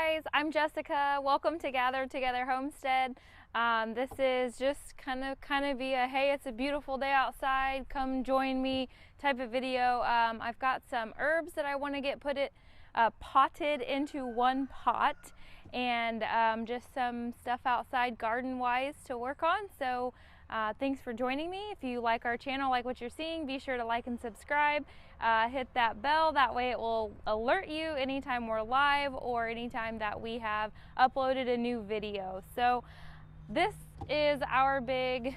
guys, I'm Jessica. Welcome to Gather Together Homestead. This is just kind of be a hey, it's a beautiful day outside, come join me type of video. I've got some herbs that I want to get potted into one pot, and just some stuff outside garden wise to work on. So thanks for joining me. If you like our channel, like what you're seeing, be sure to like and subscribe. Hit that bell, that way it will alert you anytime we're live or anytime that we have uploaded a new video. So this is our big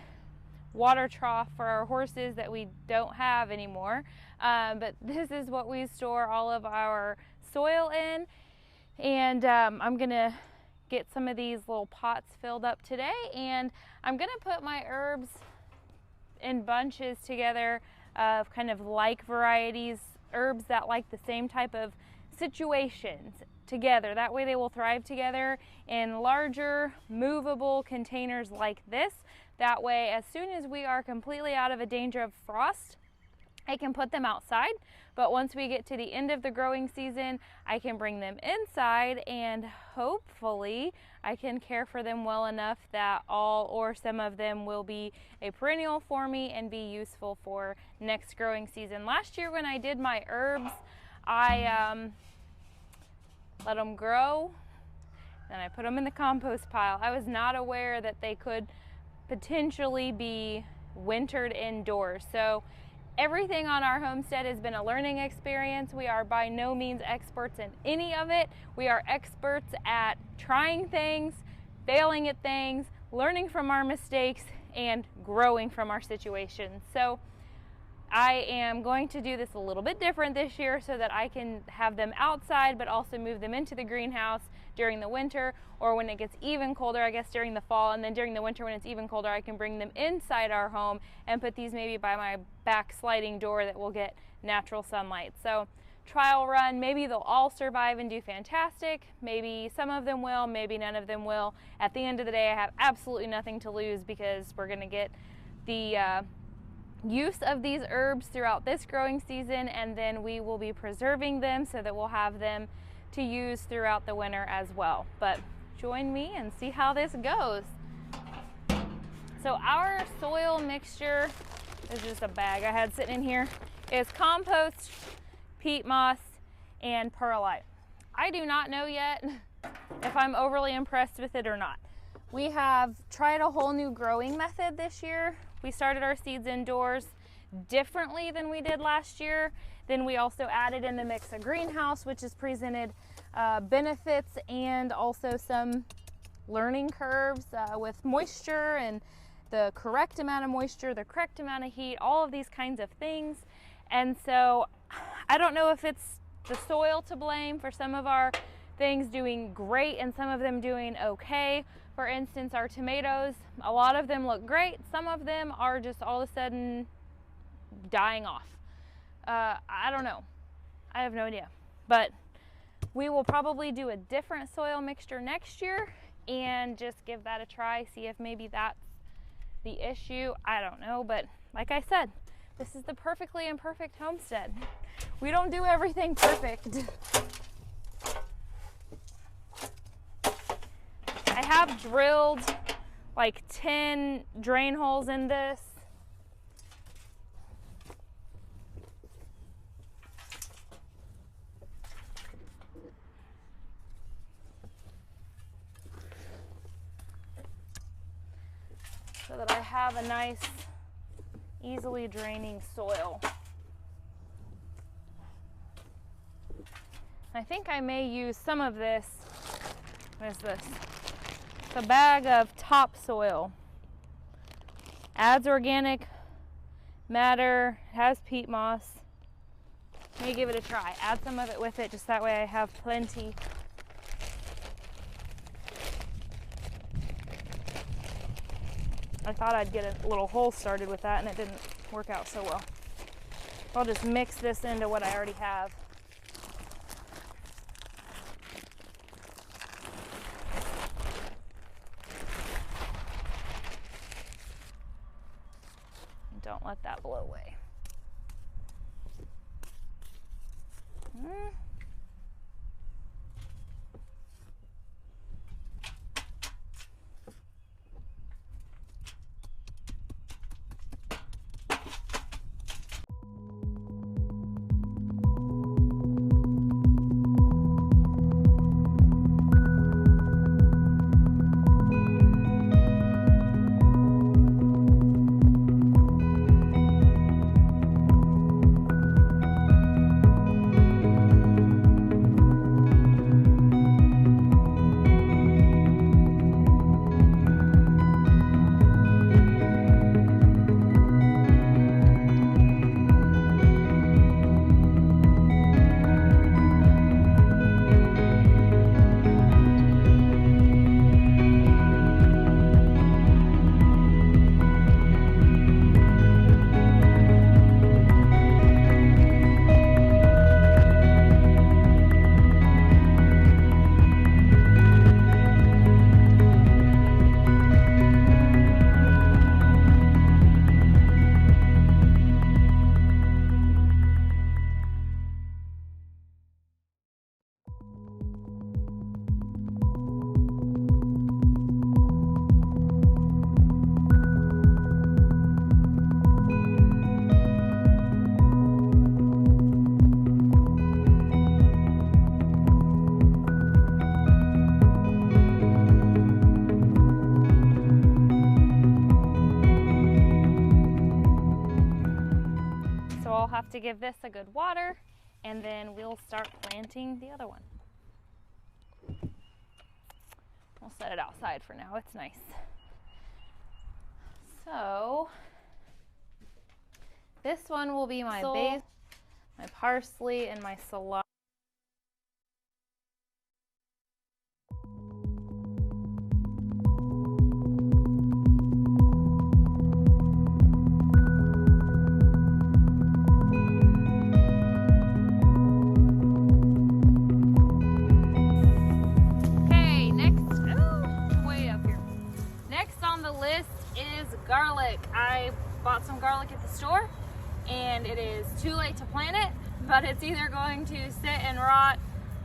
water trough for our horses that we don't have anymore, but this is what we store all of our soil in, and I'm gonna get some of these little pots filled up today, and I'm gonna put my herbs in bunches together of kind of like varieties, herbs that like the same type of situations together. That way they will thrive together in larger movable containers like this. That way, as soon as we are completely out of a danger of frost, I can put them outside, but once we get to the end of the growing season, I can bring them inside, and hopefully I can care for them well enough that all or some of them will be a perennial for me and be useful for next growing season. Last year when I did my herbs, I let them grow, then I put them in the compost pile. I was not aware that they could potentially be wintered indoors. So everything on our homestead has been a learning experience. We are by no means experts in any of it. We are experts at trying things, failing at things, learning from our mistakes, and growing from our situations. So I am going to do this a little bit different this year so that I can have them outside, but also move them into the greenhouse during the winter, or when it gets even colder, I guess during the fall, and then during the winter when it's even colder, I can bring them inside our home and put these maybe by my back sliding door that will get natural sunlight. So trial run, maybe they'll all survive and do fantastic. Maybe some of them will, maybe none of them will. At the end of the day, I have absolutely nothing to lose because we're gonna get the use of these herbs throughout this growing season, and then we will be preserving them so that we'll have them to use throughout the winter as well. But join me and see how this goes. So our soil mixture is just a bag I had sitting in here. It's compost, peat moss, and perlite. I do not know yet if I'm overly impressed with it or not. We have tried a whole new growing method this year. We started our seeds indoors differently than we did last year. Then we also added in the mix a greenhouse, which has presented benefits and also some learning curves with moisture and the correct amount of moisture, the correct amount of heat, all of these kinds of things. And so I don't know if it's the soil to blame for some of our things doing great and some of them doing okay. For instance, our tomatoes, a lot of them look great. Some of them are just all of a sudden dying off. I don't know. I have no idea. But we will probably do a different soil mixture next year and just give that a try, see if maybe that's the issue. I don't know, but like I said, this is the perfectly imperfect homestead. We don't do everything perfect. I have drilled like 10 drain holes in this. So that I have a nice, easily draining soil. I think I may use some of this. What is this? It's a bag of topsoil. Adds organic matter, has peat moss. Let me give it a try. Add some of it with it, just that way I have plenty. I thought I'd get a little hole started with that, and it didn't work out so well. I'll just mix this into what I already have. Don't let that blow away. have to give this a good water, and then we'll start planting the other one. We'll set it outside for now. It's nice. So this one will be my basil, my parsley, and my cilantro. Garlic. I bought some garlic at the store, and it is too late to plant it, but it's either going to sit and rot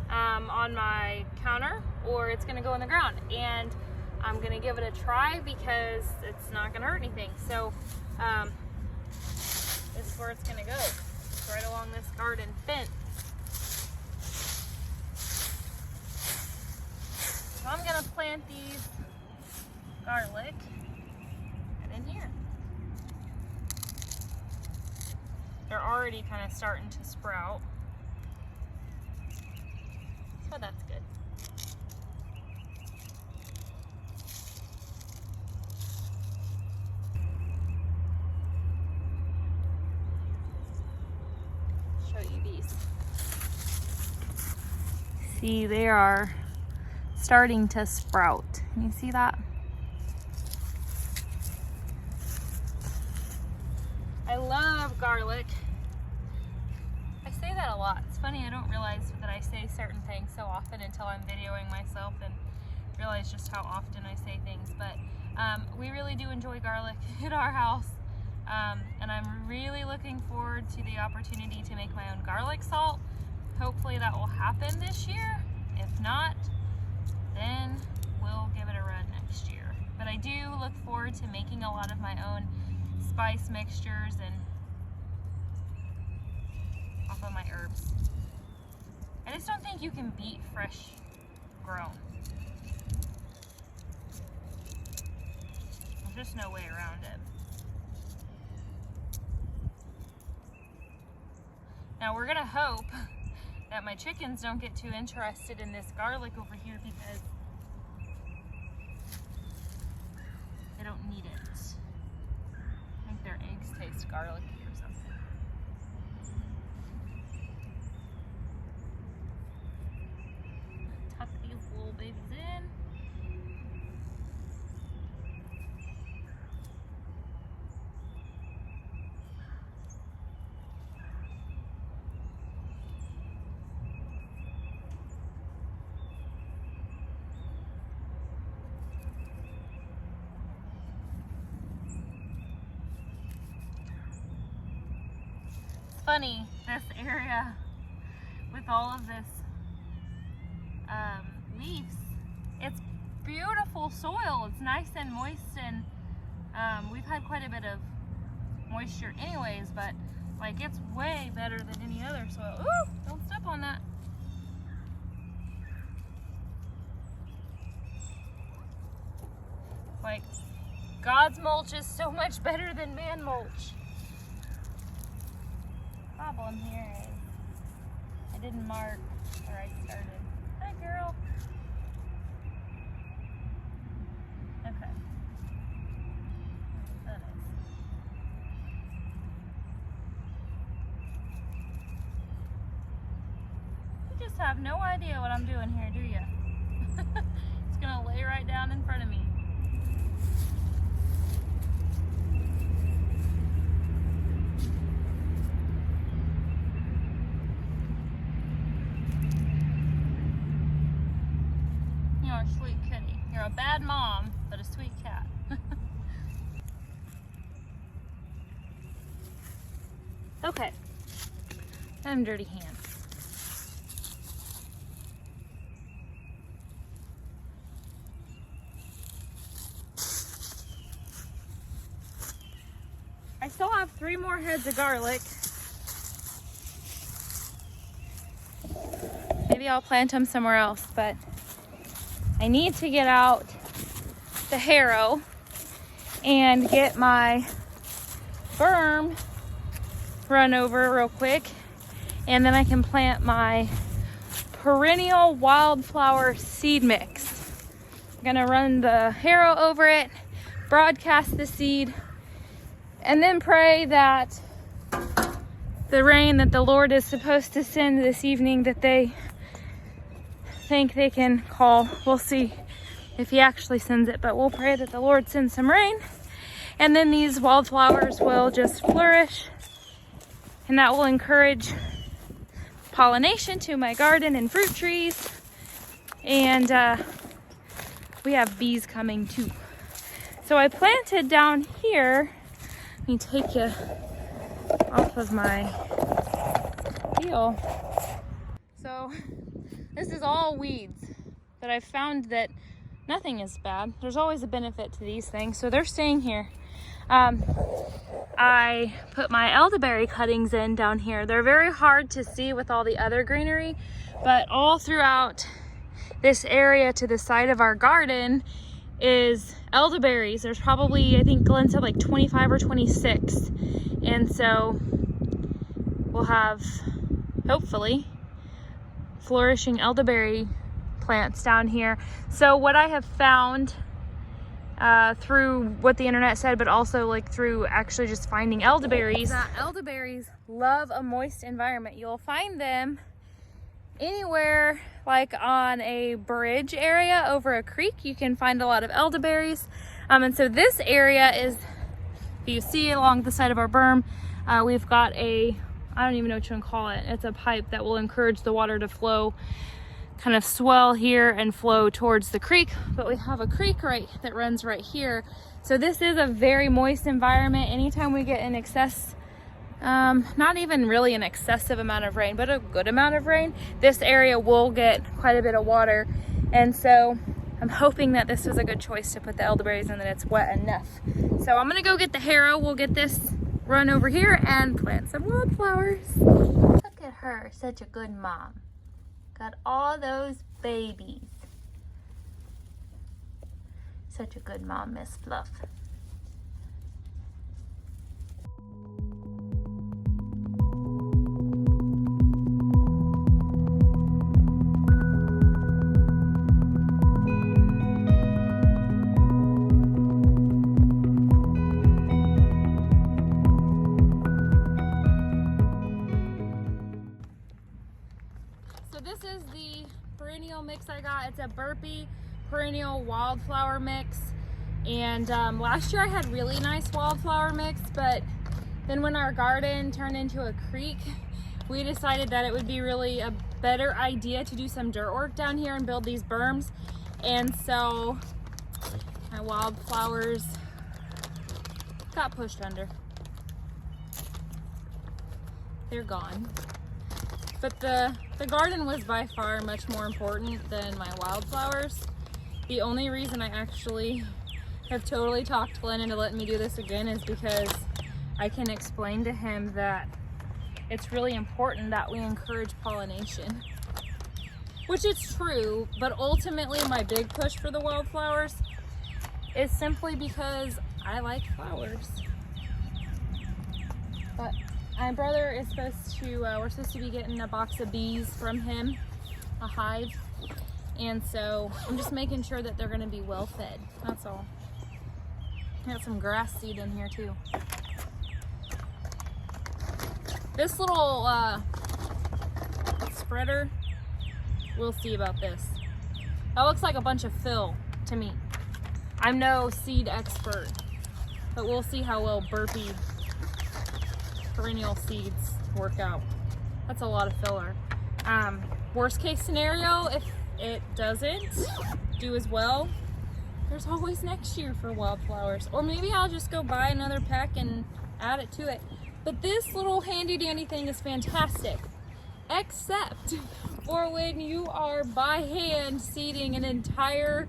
on my counter, or it's going to go in the ground, and I'm going to give it a try because it's not going to hurt anything. So this is where it's going to go. It's right along this garden fence. So I'm going to plant these garlic in here. They're already kind of starting to sprout, so that's good. Show you these. See, they are starting to sprout. Can you see that? I love garlic. I say that a lot. It's funny, I don't realize that I say certain things so often until I'm videoing myself and realize just how often I say things. But we really do enjoy garlic at our house. And I'm really looking forward to the opportunity to make my own garlic salt. Hopefully that will happen this year. If not, then we'll give it a run next year. But I do look forward to making a lot of my own spice mixtures and off of my herbs. I just don't think you can beat fresh grown. There's just no way around it. Now we're gonna hope that my chickens don't get too interested in this garlic over here because they don't need it. I think their eggs taste garlicky or something. Tuck these little babies in. Funny, this area with all of this leaves, it's beautiful soil. It's nice and moist, and we've had quite a bit of moisture anyways, but like it's way better than any other soil. Ooh, don't step on that. Like, God's mulch is so much better than man mulch. Problem here is I didn't mark where I started. Hi, girl. Okay. That is. You just have no idea what I'm doing here, do you? It's gonna lay right down in front of me. Sweet kitty. You're a bad mom, but a sweet cat. Okay. I have dirty hands. I still have 3 more heads of garlic. Maybe I'll plant them somewhere else, but I need to get out the harrow and get my berm run over real quick, and then I can plant my Perennial Wildflower seed mix. I'm gonna run the harrow over it, broadcast the seed, and then pray that the rain that the Lord is supposed to send this evening that they think they can call. We'll see if he actually sends it, but we'll pray that the Lord sends some rain, and then these wildflowers will just flourish, and that will encourage pollination to my garden and fruit trees. And we have bees coming too. So I planted down here. Let me take you off of my deal. So this is all weeds, but I've found that nothing is bad. There's always a benefit to these things, so they're staying here. I put my elderberry cuttings in down here. They're very hard to see with all the other greenery, but all throughout this area to the side of our garden is elderberries. There's probably, I think Glenn said like 25 or 26. And so we'll have, hopefully, flourishing elderberry plants down here. So what I have found through what the internet said, but also like through actually just finding elderberries, that elderberries love a moist environment. You'll find them anywhere, like on a bridge area over a creek. You can find a lot of elderberries. And so this area is, if you see along the side of our berm, we've got a, I don't even know what you want to call it. It's a pipe that will encourage the water to flow, kind of swell here and flow towards the creek. But we have a creek that runs right here. So this is a very moist environment. Anytime we get an excess, not even really an excessive amount of rain, but a good amount of rain, this area will get quite a bit of water. And so I'm hoping that this was a good choice to put the elderberries in, that it's wet enough. So I'm gonna go get the harrow. We'll get this run over here and plant some wildflowers. Look at her, such a good mom. Got all those babies. Such a good mom, Miss Fluff. So this is the perennial mix I got. It's a Burpee perennial wildflower mix. And last year I had really nice wildflower mix, but then when our garden turned into a creek, we decided that it would be really a better idea to do some dirt work down here and build these berms. And so my wildflowers got pushed under. They're gone. But the garden was by far much more important than my wildflowers. The only reason I actually have totally talked Glenn into letting me do this again is because I can explain to him that it's really important that we encourage pollination. Which is true, but ultimately my big push for the wildflowers is simply because I like flowers. But my brother is supposed to, we're supposed to be getting a box of bees from him, a hive. And so I'm just making sure that they're gonna be well fed, that's all. I got some grass seed in here too. This little spreader, we'll see about this. That looks like a bunch of fill to me. I'm no seed expert, but we'll see how well Burpee perennial seeds work out. That's a lot of filler. Worst case scenario, if it doesn't do as well, there's always next year for wildflowers. Or maybe I'll just go buy another pack and add it to it. But this little handy dandy thing is fantastic, except for when you are by hand seeding an entire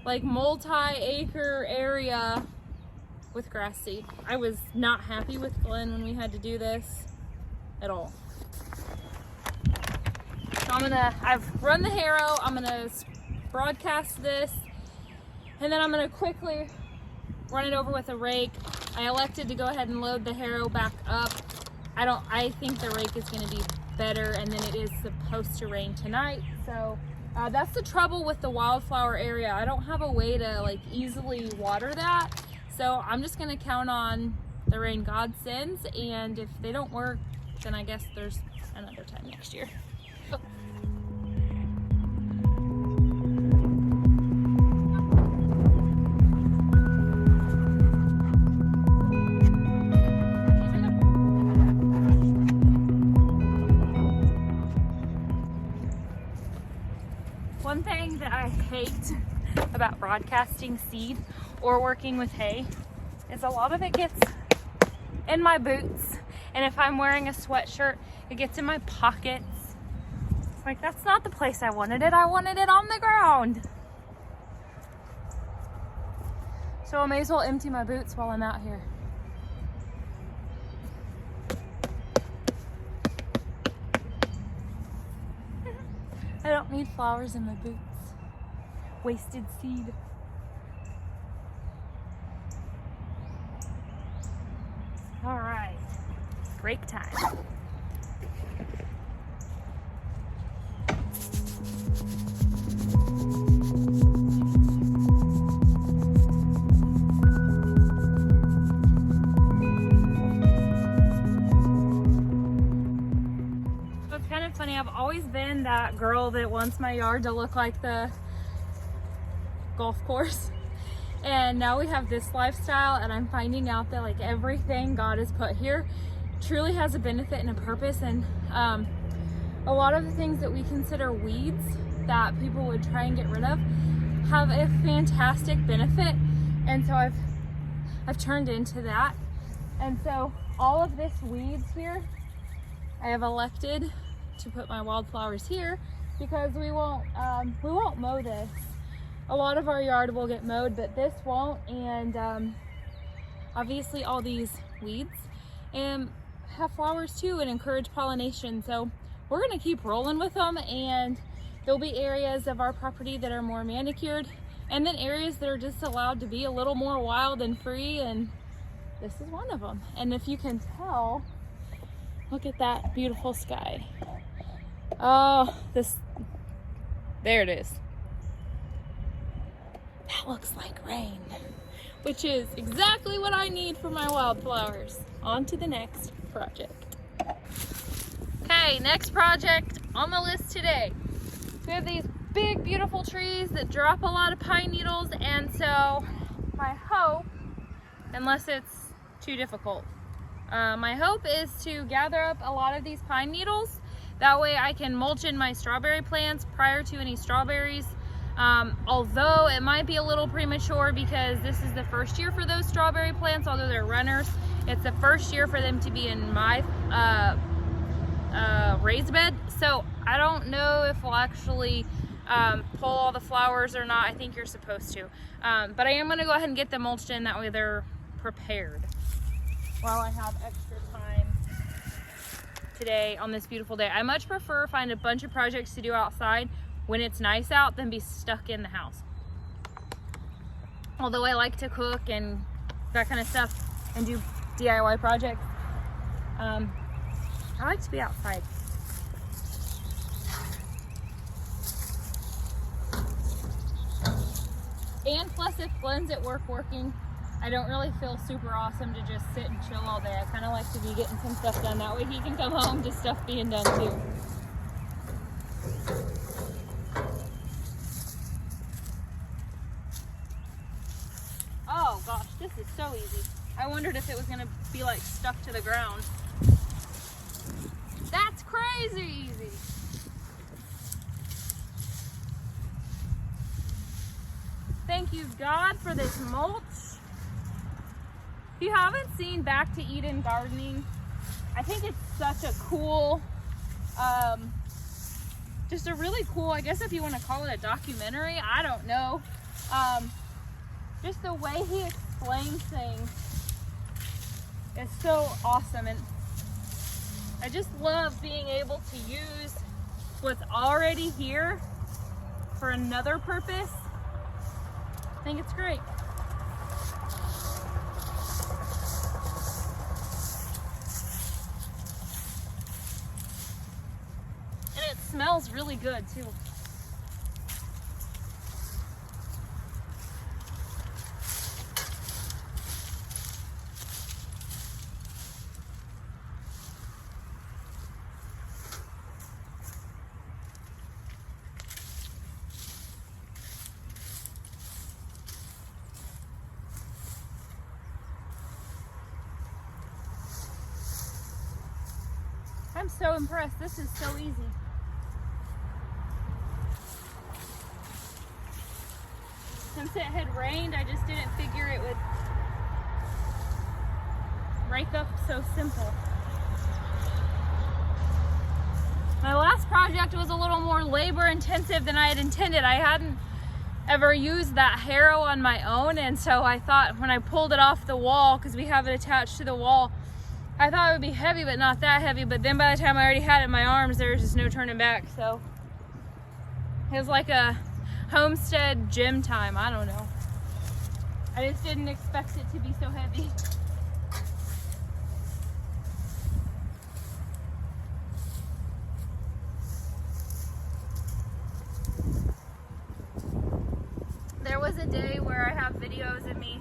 like multi-acre area with grass seed. I was not happy with Glenn when we had to do this at all. So I've run the harrow, I'm gonna broadcast this, and then I'm gonna quickly run it over with a rake. I elected to go ahead and load the harrow back up I think the rake is going to be better, and then it is supposed to rain tonight. So that's the trouble with the wildflower area. I don't have a way to like easily water that. So I'm just going to count on the rain God sends, and if they don't work, then I guess there's another time next year. One thing that I hate about broadcasting seed or working with hay is a lot of it gets in my boots, and if I'm wearing a sweatshirt, it gets in my pockets. It's like, that's not the place I wanted it. I wanted it on the ground. So I may as well empty my boots while I'm out here. I don't need flowers in my boots. Wasted seed. All right, break time. It's kind of funny, I've always been that girl that wants my yard to look like the golf course. And now we have this lifestyle, and I'm finding out that like everything God has put here truly has a benefit and a purpose. And a lot of the things that we consider weeds that people would try and get rid of have a fantastic benefit. And so I've turned into that. And so all of this weeds here, I have elected to put my wildflowers here because we won't mow this. A lot of our yard will get mowed, but this won't. And obviously all these weeds have flowers too and encourage pollination. So we're gonna keep rolling with them, and there'll be areas of our property that are more manicured, and then areas that are just allowed to be a little more wild and free, and this is one of them. And if you can tell, look at that beautiful sky. Oh, there it is. That looks like rain, which is exactly what I need for my wildflowers. On to the next project. Okay, next project on the list today. We have these big, beautiful trees that drop a lot of pine needles, and so my hope, unless it's too difficult, my hope is to gather up a lot of these pine needles. That way I can mulch in my strawberry plants prior to any strawberries. Although it might be a little premature because this is the first year for those strawberry plants, although they're runners. It's the first year for them to be in my raised bed. So I don't know if we'll actually pull all the flowers or not. I think you're supposed to. But I am going to go ahead and get them mulched in. That way they're prepared while I have extra time today on this beautiful day. I much prefer find a bunch of projects to do outside when it's nice out than be stuck in the house. Although I like to cook and that kind of stuff and do DIY projects, I like to be outside. And plus, if Glenn's at work working, I don't really feel super awesome to just sit and chill all day. I kind of like to be getting some stuff done. That way he can come home to stuff being done too. Oh gosh, this is so easy. I wondered if it was gonna be like stuck to the ground. That's crazy easy. Thank you, God, for this mulch. If you haven't seen Back to Eden Gardening, I think it's such a cool, just a really cool, I guess if you want to call it a documentary, I don't know. Just the way he explains things is so awesome, and I just love being able to use what's already here for another purpose. I think it's great. smells really good too. I'm so impressed. This is so easy. Since it had rained, I just didn't figure it would rake up so simple. My last project was a little more labor intensive than I had intended. I hadn't ever used that harrow on my own, and so I thought when I pulled it off the wall, because we have it attached to the wall, I thought it would be heavy, but not that heavy. But then by the time I already had it in my arms, there was just no turning back. So it was like a homestead gym time. I don't know. I just didn't expect it to be so heavy. There was a day where I have videos of me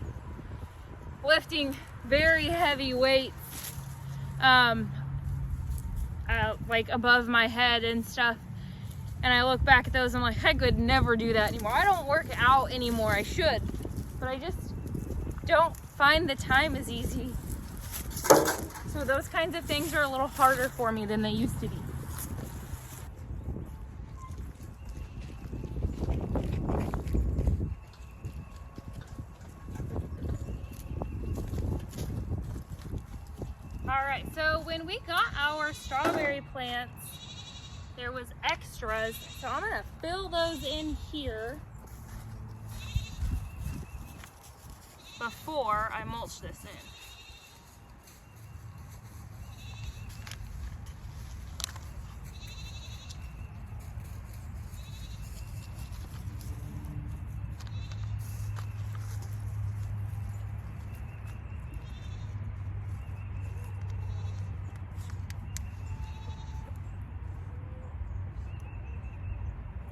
lifting very heavy weights, like above my head and stuff, and I look back at those and I'm like, I could never do that anymore. I don't work out anymore. I should, but I just don't find the time as easy. So those kinds of things are a little harder for me than they used to be. Alright, so when we got our strawberry plants, there was extras, so I'm going to fill those in here before I mulch this in.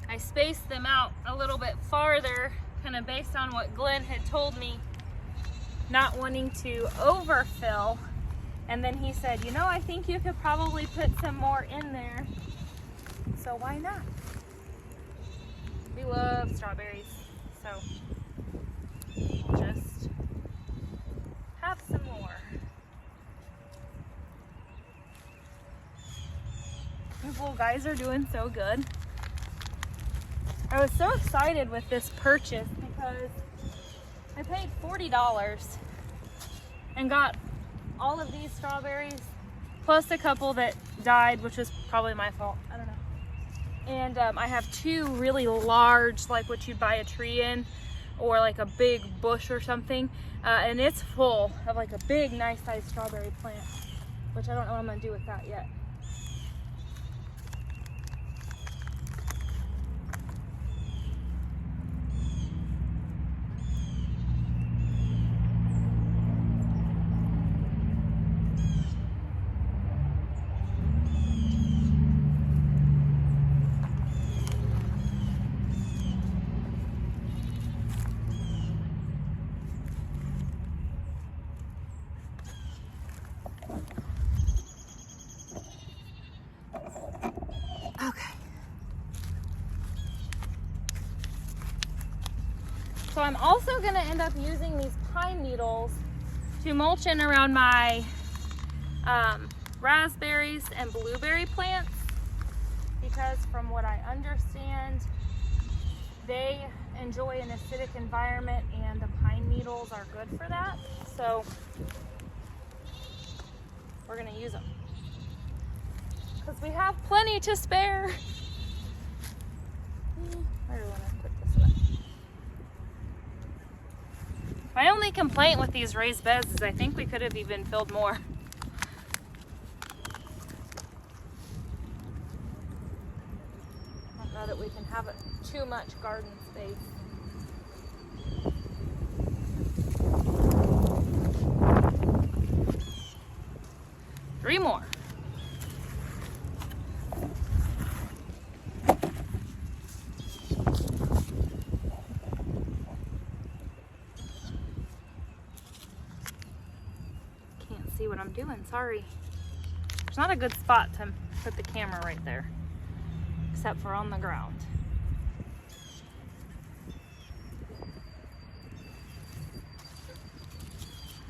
I spaced them out a little bit farther, kind of based on what Glenn had told me, not wanting to overfill. And then he said, you know, I think you could probably put some more in there. So why not? We love strawberries, so we'll just have some more. These little guys are doing so good. I was so excited with this purchase because I paid $40 and got all of these strawberries plus a couple that died, which was probably my fault. I don't know. And I have two really large, like what you'd buy a tree in, or like a big bush or something. And it's full of like a big, nice sized strawberry plant, which I don't know what I'm gonna do with that yet. So I'm also going to end up using these pine needles to mulch in around my raspberries and blueberry plants, because from what I understand, they enjoy an acidic environment and the pine needles are good for that. So we're going to use them because we have plenty to spare. Where do I want to put this one? My only complaint with these raised beds is I think we could have even filled more. Not that we can have too much garden space. Three more. what I'm doing, sorry. There's not a good spot to put the camera right there, except for on the ground.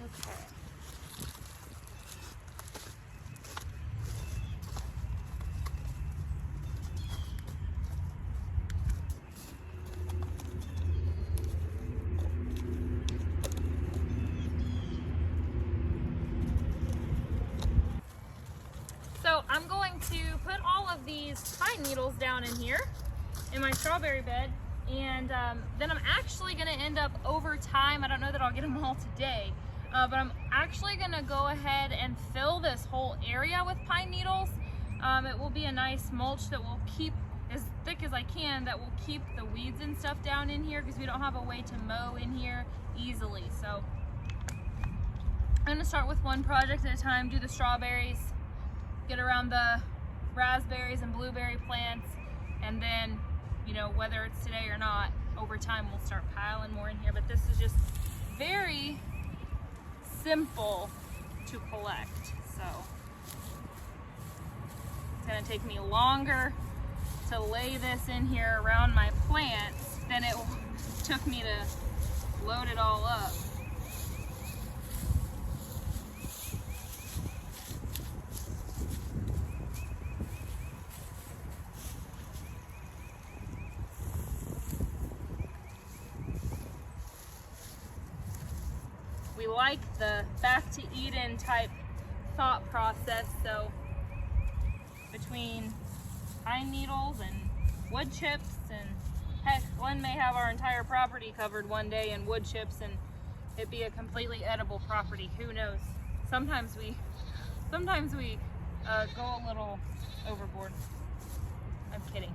Okay. So I'm going to put all of these pine needles down in here in my strawberry bed, and then I'm actually going to end up over time, I don't know that I'll get them all today, but I'm actually going to go ahead and fill this whole area with pine needles. It will be a nice mulch that will keep as thick as I can, that will keep the weeds and stuff down in here, because we don't have a way to mow in here easily. So I'm going to start with one project at a time, do the strawberries, get around the raspberries and blueberry plants, and then, you know, whether it's today or not, over time we'll start piling more in here. But this is just very simple to collect, so it's gonna take me longer to lay this in here around my plants than it took me to load it all up. We like the back to Eden type thought process, so between pine needles and wood chips, and heck, Glenn may have our entire property covered one day in wood chips and it'd be a completely edible property. Who knows? Sometimes we go a little overboard. I'm kidding.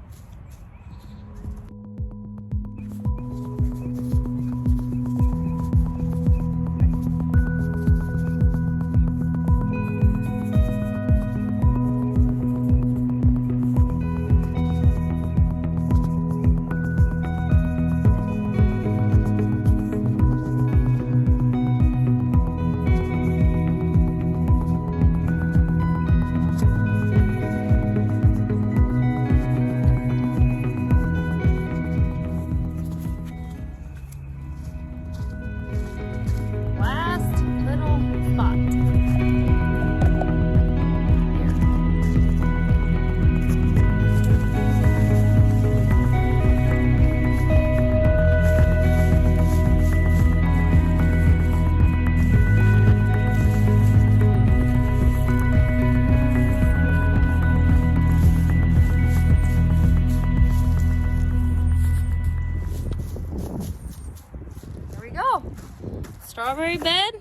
Strawberry bed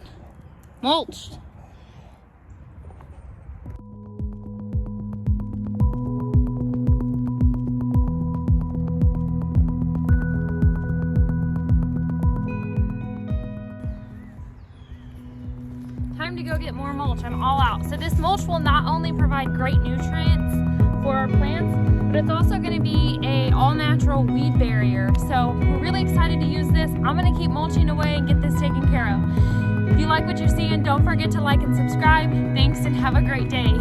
mulched. Time to go get more mulch. I'm all out. So this mulch will not only provide great nutrients for our plants, but it's also going to be a all-natural weed barrier. So we're really excited to use this. I'm going to keep mulching away and get this taken care of. If you like what you're seeing, don't forget to like and subscribe. Thanks, and have a great day.